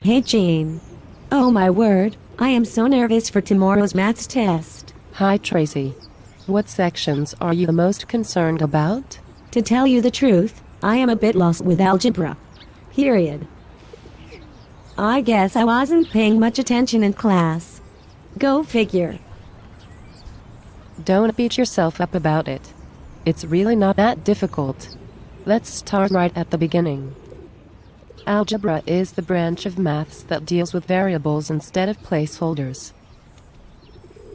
Hey Jean. Oh my word, I am so nervous for tomorrow's maths test. Hi Tracy. What sections are you the most concerned about? To tell you the truth, I am a bit lost with algebra. Period. I guess I wasn't paying much attention in class. Go figure. Don't beat yourself up about it. It's really not that difficult. Let's start right at the beginning. Algebra is the branch of maths that deals with variables instead of placeholders.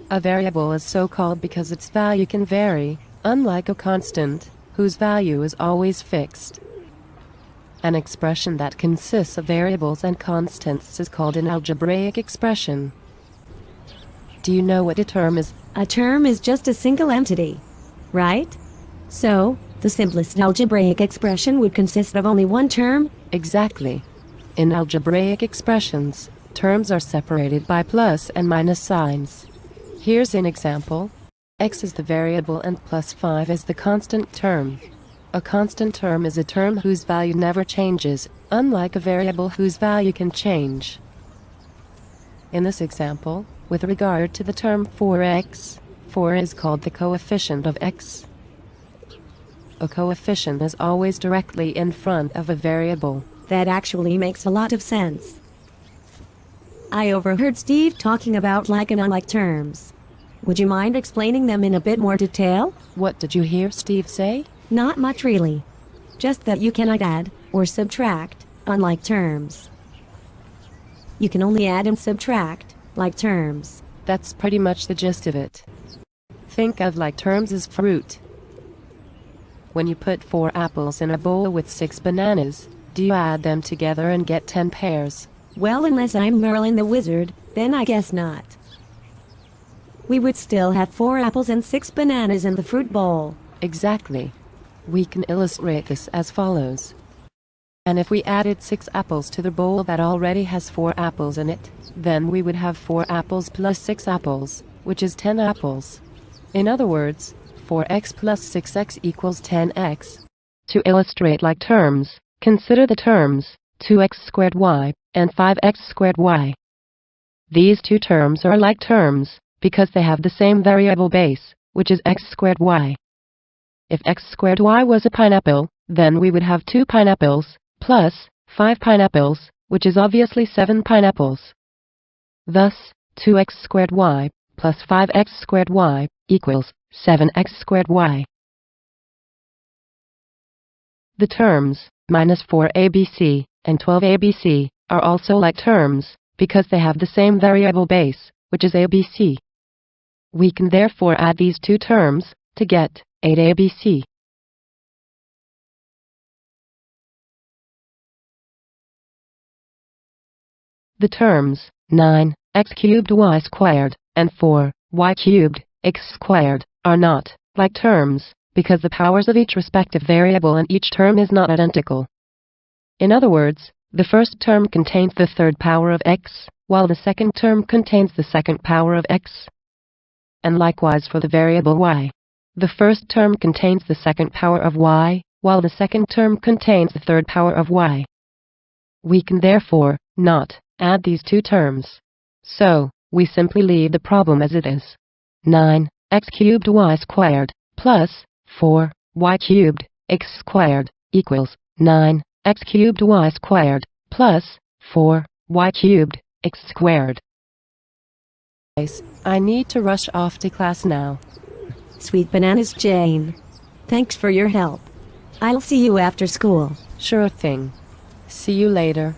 A variable is so called because its value can vary, unlike a constant, whose value is always fixed. An expression that consists of variables and constants is called an algebraic expression. Do you know what a term is? A term is just a single entity, right? So, the simplest algebraic expression would consist of only one term? Exactly. In algebraic expressions, terms are separated by plus and minus signs. Here's an example. X is the variable and plus 5 is the constant term. A constant term is a term whose value never changes, unlike a variable whose value can change. In this example, with regard to the term 4x, 4 is called the coefficient of x. A coefficient is always directly in front of a variable. That actually makes a lot of sense. I overheard Steve talking about like and unlike terms. Would you mind explaining them in a bit more detail? What did you hear Steve say? Not much really. Just that you cannot add or subtract unlike terms. You can only add and subtract like terms. That's pretty much the gist of it. Think of like terms as fruit. When you put 4 apples in a bowl with 6 bananas, do you add them together and get 10 pears? Well, unless I'm Merlin the Wizard, then I guess not. We would still have 4 apples and 6 bananas in the fruit bowl. Exactly. We can illustrate this as follows. And if we added 6 apples to the bowl that already has 4 apples in it, then we would have 4 apples plus 6 apples, which is 10 apples. In other words, 4x plus 6x equals 10x. To illustrate like terms, consider the terms 2x squared y and 5x squared y. These two terms are like terms because they have the same variable base, which is x squared y. If x squared y was a pineapple, then we would have 2 pineapples plus 5 pineapples, which is obviously 7 pineapples. Thus, 2x squared y plus 5x squared y equals 7x squared y. The terms minus 4abc and 12abc are also like terms because they have the same variable base, which is abc. We can therefore add these two terms to get 8abc. The terms 9x cubed y squared and 4y cubed x squared are not like terms because the powers of each respective variable in each term is not identical. In other words, the first term contains the third power of x, while the second term contains the second power of x. And likewise for the variable y. The first term contains the second power of y, while the second term contains the third power of y. We can therefore not add these two terms. So, we simply leave the problem as it is. 9x cubed y squared plus 4y cubed x squared equals 9x cubed y squared plus 4y cubed x squared. I need to rush off to class now. Sweet bananas, Jane. Thanks for your help. I'll see you after school. Sure thing. See you later.